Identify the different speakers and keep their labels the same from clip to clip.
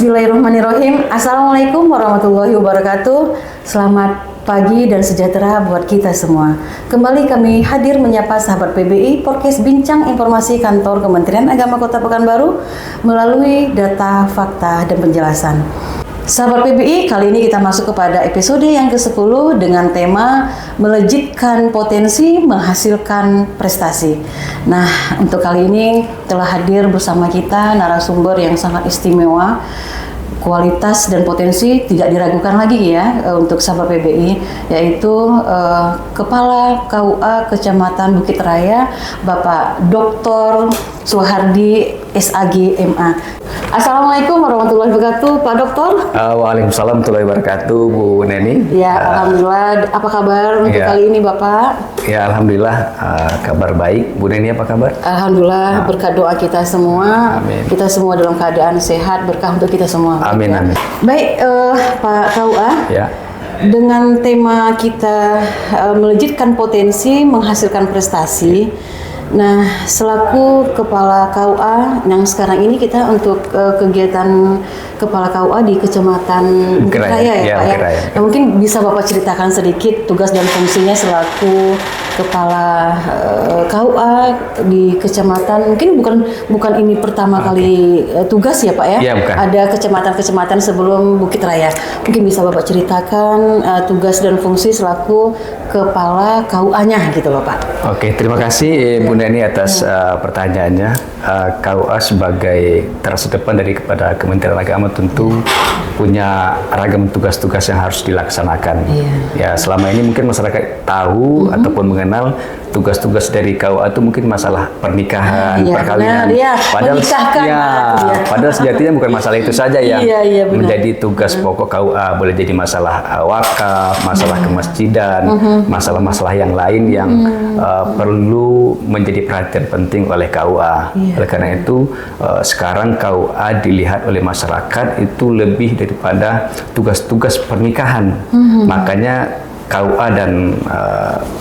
Speaker 1: Bismillahirrahmanirrahim. Assalamualaikum warahmatullahi wabarakatuh. Selamat pagi dan sejahtera buat kita semua. Kembali kami hadir menyapa sahabat PBI Podcast Bincang Informasi Kantor Kementerian Agama Kota Pekanbaru melalui data, fakta, dan penjelasan. Sahabat PBI, kali ini kita masuk kepada episode yang ke-10 dengan tema melejitkan potensi menghasilkan prestasi. Nah, untuk kali ini telah hadir bersama kita narasumber yang sangat istimewa. Kualitas dan potensi tidak diragukan lagi ya untuk sahabat PBI, yaitu Kepala KUA Kecamatan Bukit Raya, Bapak Dr. Suhardi SAG MA. Assalamualaikum warahmatullahi wabarakatuh, Pak Dokter.
Speaker 2: Waalaikumsalam warahmatullahi wabarakatuh, Bu Neni.
Speaker 1: Ya, alhamdulillah. Apa kabar untuk kali ini, Bapak?
Speaker 2: Ya, alhamdulillah, kabar baik. Bu Neni, apa kabar?
Speaker 1: Alhamdulillah, berkat doa kita semua.
Speaker 2: Amin.
Speaker 1: Kita semua dalam keadaan sehat, berkah untuk kita semua.
Speaker 2: Amin, amin.
Speaker 1: Baik, Pak KUA.
Speaker 2: Ya.
Speaker 1: Dengan tema kita melejitkan potensi menghasilkan prestasi. Nah, selaku Kepala KUA yang sekarang ini kita untuk kegiatan Kepala KUA di Kecamatan Bukit Raya ya, Pak ya. Nah, mungkin bisa Bapak ceritakan sedikit tugas dan fungsinya selaku Kepala KUA di Kecamatan. Mungkin bukan ini pertama kali tugas ya Pak ya.
Speaker 2: Ya, bukan.
Speaker 1: Ada kecamatan-kecamatan sebelum Bukit Raya. Mungkin bisa Bapak ceritakan tugas dan fungsi selaku Kepala KUA-nya gitu loh Pak.
Speaker 2: Oke, terima kasih Bu Neni atas pertanyaannya. KUA sebagai terdepan kepada Kementerian Agama tentu punya ragam tugas-tugas yang harus dilaksanakan. Ya, selama ini mungkin masyarakat tahu ataupun mengenal tugas-tugas dari KUA itu mungkin masalah pernikahan, perkawinan. Padahal sejatinya bukan masalah itu saja yang menjadi tugas pokok KUA. Boleh jadi masalah wakaf, masalah kemasjidan, masalah-masalah yang lain yang perlu menjadi perhatian penting oleh KUA. Oleh karena itu, sekarang KUA dilihat oleh masyarakat itu lebih daripada tugas-tugas pernikahan. Makanya KUA dan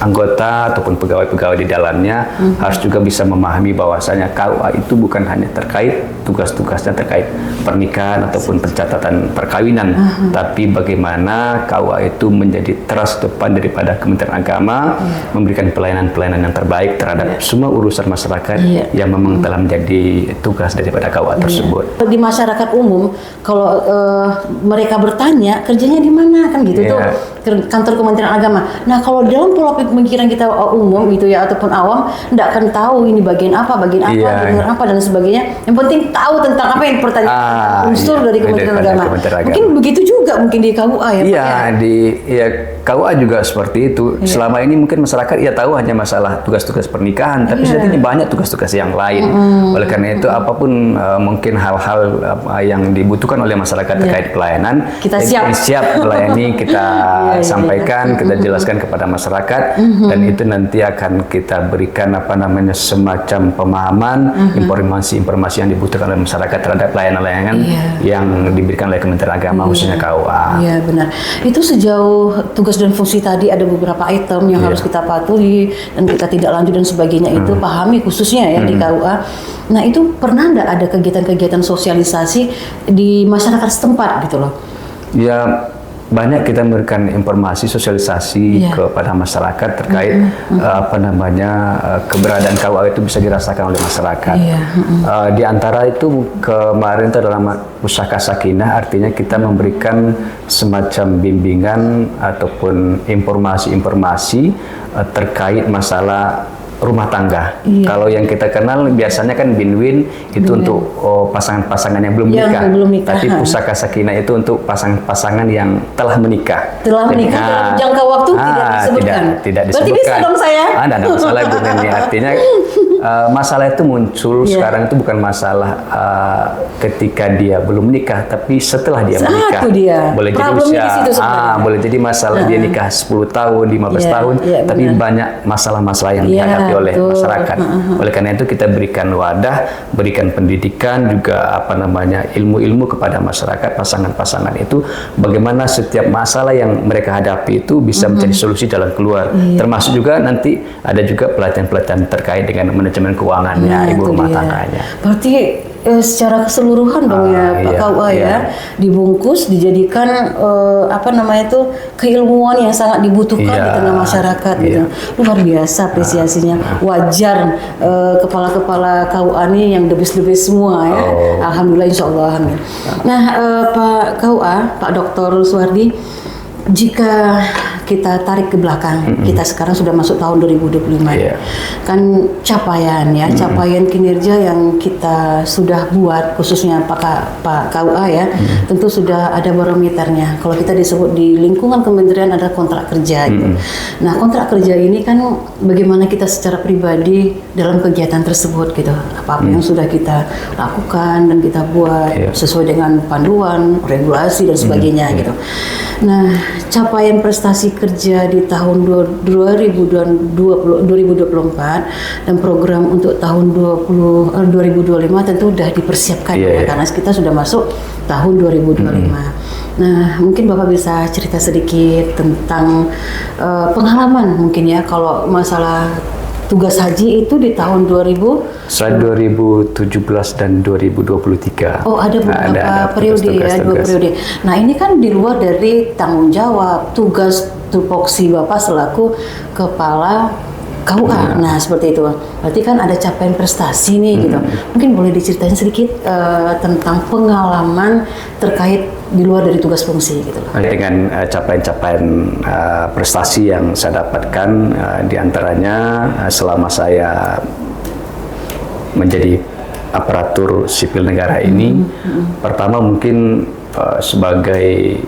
Speaker 2: anggota ataupun pegawai-pegawai di dalamnya harus juga bisa memahami bahwasanya KUA itu bukan hanya terkait tugas-tugasnya terkait pernikahan ataupun pencatatan perkawinan, tapi bagaimana KUA itu menjadi terdepan daripada Kementerian Agama, memberikan pelayanan-pelayanan yang terbaik terhadap semua urusan masyarakat yang memang telah menjadi tugas daripada KUA tersebut.
Speaker 1: Di masyarakat umum, kalau mereka bertanya kerjanya di mana kan gitu tuh kantor Kementerian Agama. Nah, kalau dalam pola pemikiran kita umum gitu ya ataupun awam, tidak akan tahu ini bagian apa apa dan sebagainya. Yang penting tahu tentang apa yang pertanyaan unsur dari Kementerian Agama. Mungkin begitu juga mungkin di KUA ya Pak ya. KUA juga seperti itu. Selama ini mungkin masyarakat tahu hanya masalah tugas-tugas pernikahan, tapi sejatinya banyak tugas-tugas yang lain. Oleh karena itu apapun mungkin hal-hal yang dibutuhkan oleh masyarakat terkait pelayanan, kita siap
Speaker 2: melayani, kita sampaikan, kita jelaskan kepada masyarakat, dan itu nanti akan kita berikan semacam pemahaman, informasi-informasi yang dibutuhkan oleh masyarakat terhadap layanan-layanan yang diberikan oleh Kementerian Agama khususnya KUA. Iya
Speaker 1: benar. Itu sejauh tugas dan fungsi tadi ada beberapa item yang harus kita patuhi dan kita tidak lanjut dan sebagainya itu pahami khususnya ya di KUA. Nah itu pernah nggak ada kegiatan-kegiatan sosialisasi di masyarakat setempat gitu loh?
Speaker 2: Ya, banyak kita memberikan informasi sosialisasi kepada masyarakat terkait keberadaan KUA itu bisa dirasakan oleh masyarakat. Di antara itu kemarin itu adalah Pusaka Sakinah, artinya kita memberikan semacam bimbingan ataupun informasi-informasi terkait masalah rumah tangga. Kalau yang kita kenal biasanya kan Binwin itu untuk pasangan-pasangan yang belum menikah. Tapi Pusaka Sakinah itu untuk pasangan-pasangan yang telah menikah.
Speaker 1: Dalam jangka waktu tidak disebutkan.
Speaker 2: Tidak disebutkan.
Speaker 1: Berarti bisa dong saya.
Speaker 2: Ada masalah Bu Neni. Artinya masalah itu muncul sekarang itu bukan masalah ketika dia belum menikah, tapi setelah dia menikah. Boleh jadi boleh jadi masalah dia nikah 10 tahun, 15 tahun, tapi banyak masalah-masalah yang dihadapi oleh masyarakat. Oleh karena itu kita berikan wadah, berikan pendidikan juga ilmu-ilmu kepada masyarakat, pasangan-pasangan itu bagaimana setiap masalah yang mereka hadapi itu bisa menjadi solusi jalan keluar. Termasuk juga nanti ada juga pelatihan-pelatihan terkait dengan manajemen keuangannya, ibu rumah tangganya.
Speaker 1: Berarti secara keseluruhan dong ya Pak KUA ya, dibungkus dijadikan keilmuan yang sangat dibutuhkan di tengah masyarakat gitu. Luar biasa apresiasinya. Wajar kepala-kepala KUA ini yang debis-debis semua ya. Alhamdulillah, insya Allah. Amin. Nah Pak KUA, Pak Dr. Suwardi, jika kita tarik ke belakang, kita sekarang sudah masuk tahun 2025, kan capaian kinerja yang kita sudah buat, khususnya Pak KUA ya, tentu sudah ada barometernya. Kalau kita disebut di lingkungan kementerian ada kontrak kerja gitu. Nah kontrak kerja ini kan bagaimana kita secara pribadi dalam kegiatan tersebut gitu, apa yang sudah kita lakukan dan kita buat sesuai dengan panduan, regulasi dan sebagainya gitu. Nah capaian prestasi kerja di tahun 2024 dan program untuk tahun 2025 tentu sudah dipersiapkan karena kita sudah masuk tahun 2025. Nah, mungkin Bapak bisa cerita sedikit tentang pengalaman mungkin ya, kalau masalah tugas haji itu di tahun 2017
Speaker 2: dan 2023.
Speaker 1: Oh, ada beberapa periode ya, 2 periode. Nah, ini kan di luar dari tanggung jawab, tugas tupoksi Bapak selaku kepala KUA. Nah, seperti itu. Berarti kan ada capaian prestasi nih gitu. Mungkin boleh diceritain sedikit tentang pengalaman terkait di luar dari tugas fungsi gitu.
Speaker 2: Dengan capaian-capaian prestasi yang saya dapatkan, diantaranya selama saya menjadi aparatur sipil negara ini, pertama mungkin sebagai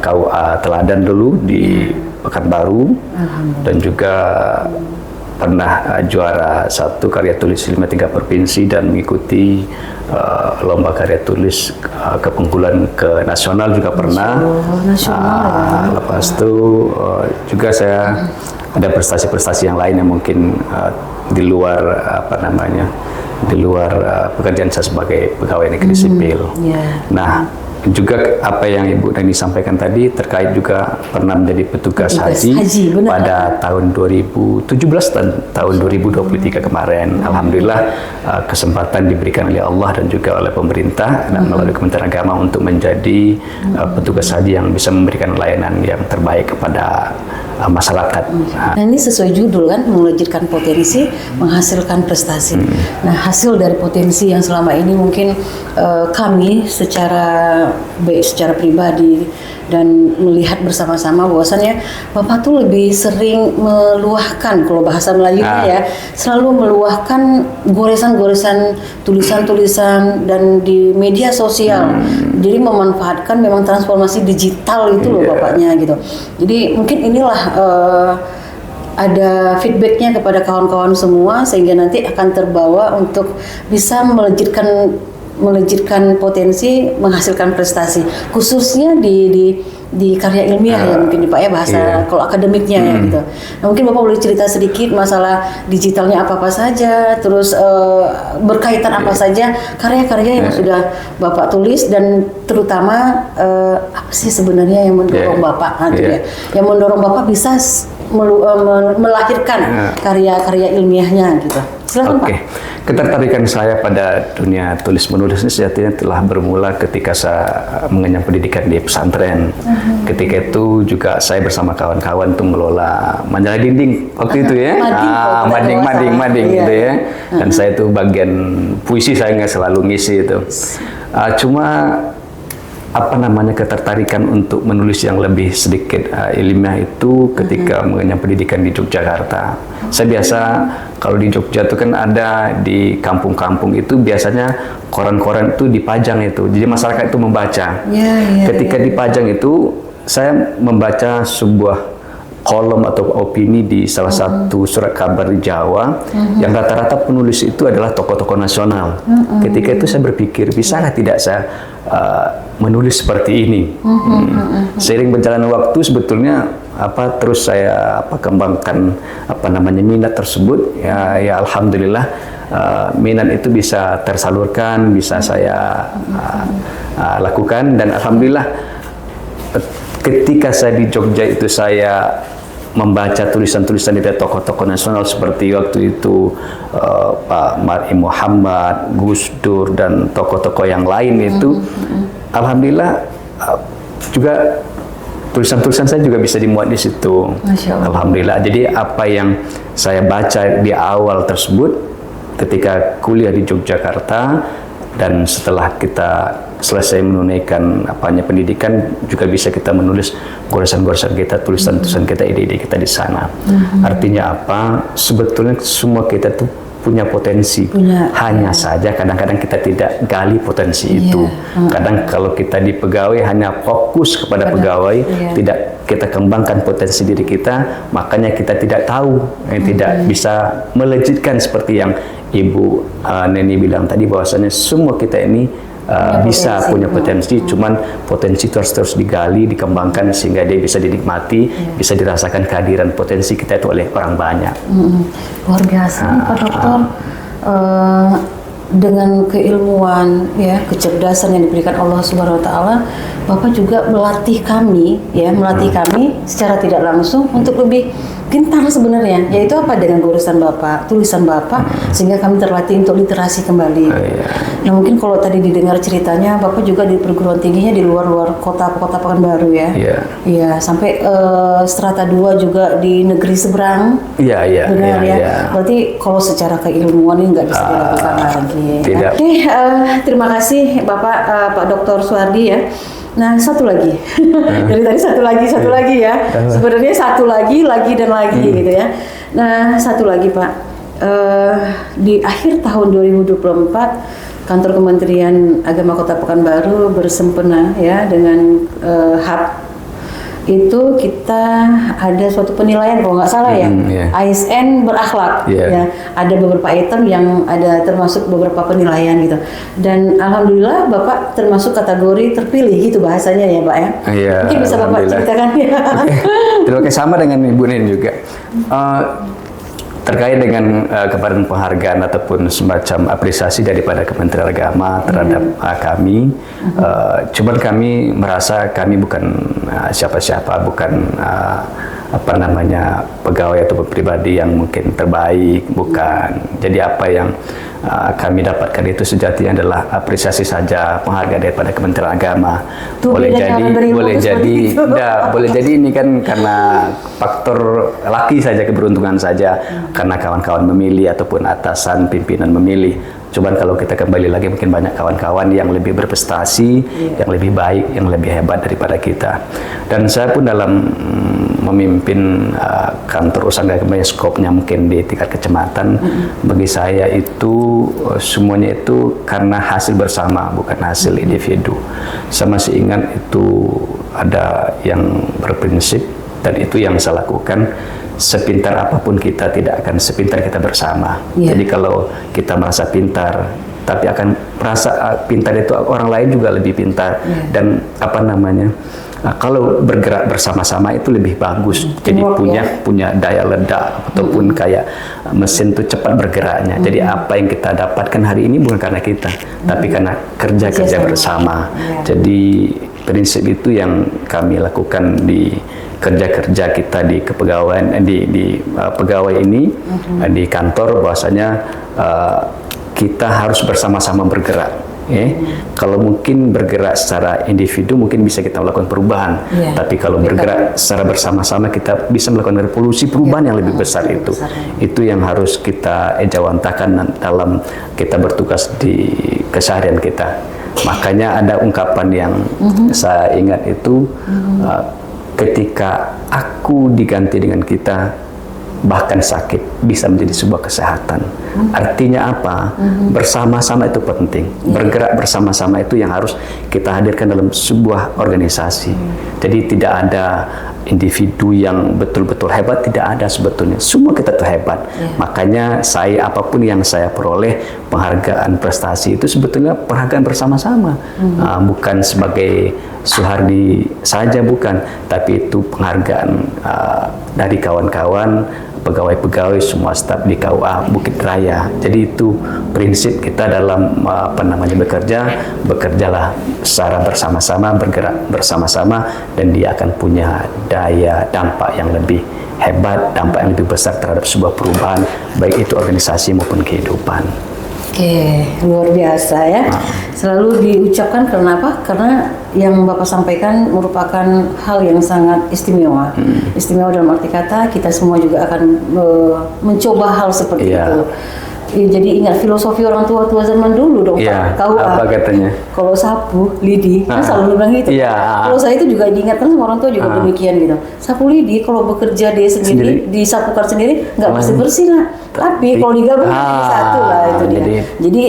Speaker 2: KUA teladan dulu di Pekanbaru, dan juga pernah juara 1 karya tulis 53 provinsi dan mengikuti lomba karya tulis kepunggulan ke nasional juga pernah. Lepas itu juga saya ada prestasi-prestasi yang lain yang mungkin di luar di luar pekerjaan saya sebagai pegawai negeri sipil. Nah, juga apa yang Ibu Neni sampaikan tadi terkait juga pernah menjadi petugas haji pada tahun 2017 dan tahun 2023 kemarin. Alhamdulillah kesempatan diberikan oleh Allah dan juga oleh pemerintah dan melalui Kementerian Agama untuk menjadi petugas haji yang bisa memberikan layanan yang terbaik kepada masyarakat.
Speaker 1: Nah, ini sesuai judul kan, melahirkan potensi, menghasilkan prestasi. Nah, hasil dari potensi yang selama ini mungkin kami secara pribadi dan melihat bersama-sama bahwasannya Bapak tuh lebih sering meluahkan, kalau bahasa Melayunya ya, selalu meluahkan goresan-goresan tulisan-tulisan dan di media sosial. Jadi memanfaatkan memang transformasi digital itu loh Bapaknya gitu. Jadi mungkin inilah ada feedbacknya kepada kawan-kawan semua sehingga nanti akan terbawa untuk bisa melejitkan potensi, menghasilkan prestasi, khususnya di karya ilmiah ya mungkin Pak ya, bahasa kalau akademiknya ya gitu. Nah, mungkin Bapak boleh cerita sedikit masalah digitalnya apa saja, terus berkaitan apa saja karya-karya yang sudah Bapak tulis, dan terutama apa sih sebenarnya yang mendorong Bapak yang mendorong Bapak bisa melahirkan karya-karya ilmiahnya gitu. Silakan Pak.
Speaker 2: Ketertarikan saya pada dunia tulis menulis ini sejatinya telah bermula ketika saya mengenyam pendidikan di pesantren. Ketika itu juga saya bersama kawan-kawan itu mengelola majalah dinding waktu itu ya, mading gitu ya. Dan saya itu bagian puisi, saya nggak selalu ngisi itu. Cuma ketertarikan untuk menulis yang lebih sedikit ilmiah itu ketika mengenyam pendidikan di Yogyakarta. Saya biasa kalau di Jogja itu kan ada di kampung-kampung itu biasanya koran-koran itu dipajang itu. Jadi masyarakat itu membaca. Ketika dipajang itu saya membaca sebuah kolom atau opini di salah satu surat kabar di Jawa yang rata-rata penulis itu adalah tokoh-tokoh nasional. Ketika itu saya berpikir, bisakah tidak saya menulis seperti ini? Seiring berjalannya waktu sebetulnya terus saya kembangkan minat tersebut ya alhamdulillah minat itu bisa tersalurkan, bisa saya lakukan, dan alhamdulillah ketika saya di Jogja itu saya membaca tulisan-tulisan dari tokoh-tokoh nasional seperti waktu itu Pak Mar'i Muhammad, Gus Dur, dan tokoh-tokoh yang lain itu, alhamdulillah juga tulisan-tulisan saya juga bisa dimuat di situ. Alhamdulillah. Jadi apa yang saya baca di awal tersebut ketika kuliah di Yogyakarta, dan setelah kita selesai menunaikan pendidikan juga bisa kita menulis goresan-goresan kita, tulisan-tulisan kita, ide-ide kita di sana. Artinya apa? Sebetulnya semua kita tuh punya potensi, hanya saja kadang-kadang kita tidak gali potensi itu. Kadang kalau kita di pegawai hanya fokus kepada pegawai, tidak kita kembangkan potensi diri kita, makanya kita tidak tahu, tidak bisa melejitkan seperti yang Ibu Neni bilang tadi, bahwasanya semua kita ini bisa punya potensi, cuman potensi itu harus terus digali, dikembangkan sehingga dia bisa dinikmati, bisa dirasakan kehadiran potensi kita itu oleh orang banyak.
Speaker 1: Luar biasa, Pak Dokter. Dengan keilmuan, ya, kecerdasan yang diberikan Allah Subhanahu Wa Taala, Bapak juga melatih kami, kami secara tidak langsung untuk lebih pintar sebenarnya. Yaitu apa? Dengan goresan Bapak, tulisan Bapak, sehingga kami terlatih untuk literasi kembali. Nah, mungkin kalau tadi didengar ceritanya, Bapak juga di perguruan tingginya di luar kota Pekanbaru, ya. Iya, sampai strata 2 juga di negeri seberang. Benar, ya. Berarti kalau secara keilmuan ini nggak bisa dilakukan lagi.
Speaker 2: Tidak.
Speaker 1: Oke, terima kasih Bapak Pak Dr. Suhardi, ya. Nah, satu lagi. Dari tadi satu lagi ya. Sebenarnya satu lagi dan lagi gitu ya. Nah, satu lagi Pak. Di akhir tahun 2024 Kantor Kementerian Agama Kota Pekanbaru bersempena ya dengan HAP itu kita ada suatu penilaian kalau nggak salah ya, ASN berakhlak, ya. Ada beberapa item yang ada termasuk beberapa penilaian gitu, dan alhamdulillah Bapak termasuk kategori terpilih gitu bahasanya ya Pak, ya. Mungkin bisa Bapak ceritakan ya.
Speaker 2: Terima kasih, sama dengan Ibu Nen juga. Terkait dengan kepada penghargaan ataupun semacam apresiasi daripada Kementerian Agama terhadap kami, cuman kami merasa kami bukan siapa-siapa, bukan pegawai atau pribadi yang mungkin terbaik, bukan. Jadi apa yang kami dapatkan itu sejatinya adalah apresiasi saja, penghargaan daripada Kementerian Agama. Boleh jadi ini kan karena faktor laki saja, keberuntungan saja, karena kawan-kawan memilih ataupun atasan pimpinan memilih. Cuman kalau kita kembali lagi, mungkin banyak kawan-kawan yang lebih berprestasi, yang lebih baik, yang lebih hebat daripada kita. Dan saya pun dalam memimpin kantor usaha agama yang skopnya mungkin di tingkat kecamatan, bagi saya itu semuanya itu karena hasil bersama, bukan hasil individu. Saya masih ingat itu ada yang berprinsip, dan itu yang saya lakukan. Sepintar apapun kita, tidak akan sepintar kita bersama. Jadi kalau kita merasa pintar, tapi akan merasa pintar itu orang lain juga lebih pintar. Dan kalau bergerak bersama-sama itu lebih bagus. Jadi punya daya ledak ataupun kayak mesin itu cepat bergeraknya. Jadi apa yang kita dapatkan hari ini bukan karena kita, tapi karena kerja bersama. Jadi prinsip itu yang kami lakukan di kerja-kerja kita di kepegawaian, di pegawai ini, di kantor, bahwasanya kita harus bersama-sama bergerak. Kalau mungkin bergerak secara individu mungkin bisa kita melakukan perubahan, tapi kalau bergerak secara bersama-sama kita bisa melakukan revolusi perubahan yang lebih besar itu. Itu yang harus kita ejawantakan dalam kita bertugas di keseharian kita. Makanya ada ungkapan yang saya ingat itu, ketika aku diganti dengan kita, bahkan sakit bisa menjadi sebuah kesehatan. Artinya apa? Bersama-sama itu penting. Bergerak bersama-sama itu yang harus kita hadirkan dalam sebuah organisasi. Jadi tidak ada individu yang betul-betul hebat, tidak ada sebetulnya. Semua kita tuh hebat. Makanya apapun yang saya peroleh, penghargaan prestasi itu sebetulnya penghargaan bersama-sama. Bukan sebagai Suhardi saja, bukan, tapi itu penghargaan dari kawan-kawan, pegawai-pegawai, semua staf di KUA Bukit Raya. Jadi itu prinsip kita dalam bekerjalah secara bersama-sama, bergerak bersama-sama, dan dia akan punya daya dampak yang lebih hebat, dampak yang lebih besar terhadap sebuah perubahan, baik itu organisasi maupun kehidupan.
Speaker 1: Oke, luar biasa ya. Selalu diucapkan karena apa? Karena yang Bapak sampaikan merupakan hal yang sangat istimewa. Istimewa dalam arti kata kita semua juga akan mencoba hal seperti itu. Jadi ingat filosofi orang tua zaman dulu dong, Pak.
Speaker 2: Apa katanya?
Speaker 1: Kalau sapu lidi, kan selalu bilang gitu. Kalau saya itu juga diingatkan sama orang tua juga demikian gitu. Sapu lidi kalau bekerja dia sendiri, disapukan sendiri nggak bersih lah. Tapi kalau digabung jadi satu lah itu dia. Jadi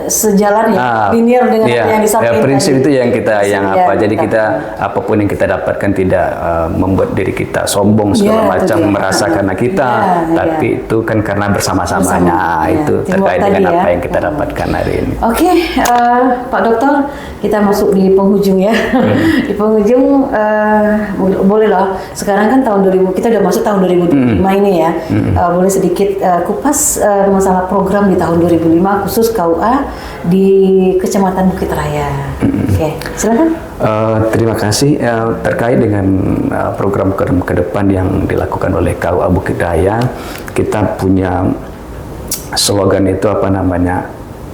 Speaker 1: sejalan ya, linear dengan apa yang disampaikan.
Speaker 2: Prinsip itu yang kita Jadi kita apapun yang kita dapatkan tidak membuat diri kita sombong segala macam merasa karena kita, tapi itu kan karena bersama-sama. Itu terkait dengan apa yang kita dapatkan hari ini.
Speaker 1: Oke, Pak Dokter, kita masuk di penghujung ya. Di penghujung boleh lah. Sekarang kan tahun 2000, kita udah masuk tahun 2025 ini ya. Boleh sedikit kupas masalah program di tahun 2005 khusus KUA di Kecamatan Bukit Raya. Oke, silakan.
Speaker 2: Terima kasih. Terkait dengan program ke depan yang dilakukan oleh KUA Bukit Raya, kita punya slogan itu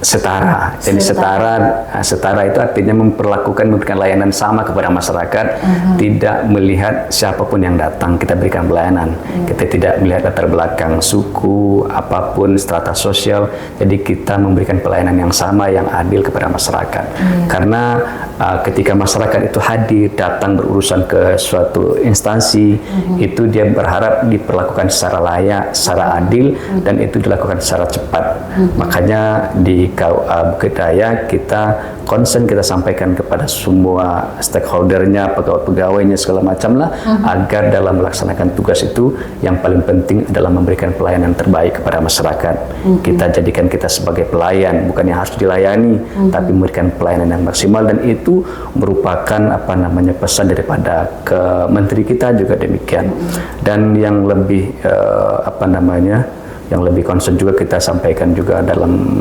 Speaker 2: setara. Jadi setara itu artinya memberikan layanan sama kepada masyarakat, tidak melihat siapapun yang datang kita berikan pelayanan. Kita tidak melihat latar belakang suku, apapun strata sosial. Jadi kita memberikan pelayanan yang sama, yang adil kepada masyarakat. Karena ketika masyarakat itu hadir, datang berurusan ke suatu instansi, itu dia berharap diperlakukan secara layak, secara adil, dan itu dilakukan secara cepat. Makanya di KUA Bukit Raya kita concern, kita sampaikan kepada semua stakeholdernya, pegawai-pegawainya segala macam lah, agar dalam melaksanakan tugas itu yang paling penting adalah memberikan pelayanan terbaik kepada masyarakat. Kita jadikan kita sebagai pelayan, bukan yang harus dilayani, tapi memberikan pelayanan yang maksimal, dan itu merupakan pesan daripada ke menteri kita juga demikian. Dan yang lebih yang lebih concern juga kita sampaikan juga dalam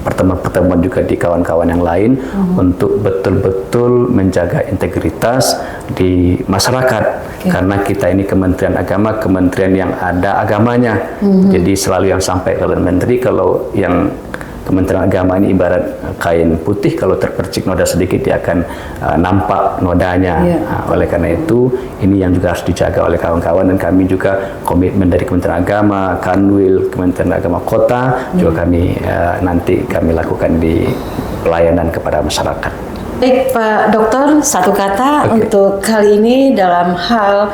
Speaker 2: pertemuan-pertemuan juga di kawan-kawan yang lain, untuk betul-betul menjaga integritas di masyarakat. Karena kita ini Kementerian Agama, kementerian yang ada agamanya. Jadi selalu yang sampai oleh menteri, kalau yang Kementerian Agama ini ibarat kain putih, kalau terpercik noda sedikit dia akan nampak nodanya. Oleh karena itu ini yang juga harus dijaga oleh kawan-kawan, dan kami juga komitmen dari Kementerian Agama, Kanwil, Kementerian Agama Kota juga nanti kami lakukan di pelayanan kepada masyarakat.
Speaker 1: Baik Pak Dokter, satu kata untuk kali ini dalam hal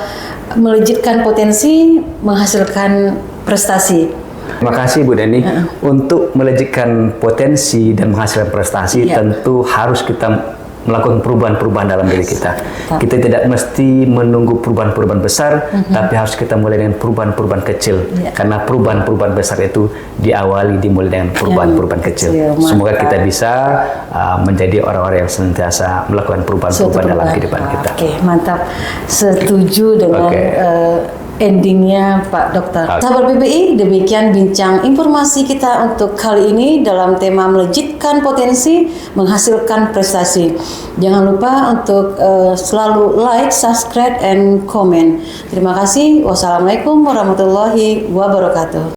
Speaker 1: melejitkan potensi menghasilkan prestasi.
Speaker 2: Terima kasih Bu Deni. Untuk melejitkan potensi dan menghasilkan prestasi, tentu harus kita melakukan perubahan-perubahan dalam diri kita. Kita tidak mesti menunggu perubahan-perubahan besar, tapi harus kita mulai dengan perubahan-perubahan kecil. Karena perubahan-perubahan besar itu dimulai dengan perubahan-perubahan kecil. Semoga kita bisa menjadi orang-orang yang senantiasa melakukan perubahan-perubahan dalam kehidupan kita.
Speaker 1: Oke, mantap. Setuju dengan endingnya Pak Dokter. Sahabat PBI, demikian bincang informasi kita untuk kali ini dalam tema melejitkan potensi menghasilkan prestasi. Jangan lupa untuk selalu like, subscribe, and comment. Terima kasih. Wassalamualaikum warahmatullahi wabarakatuh.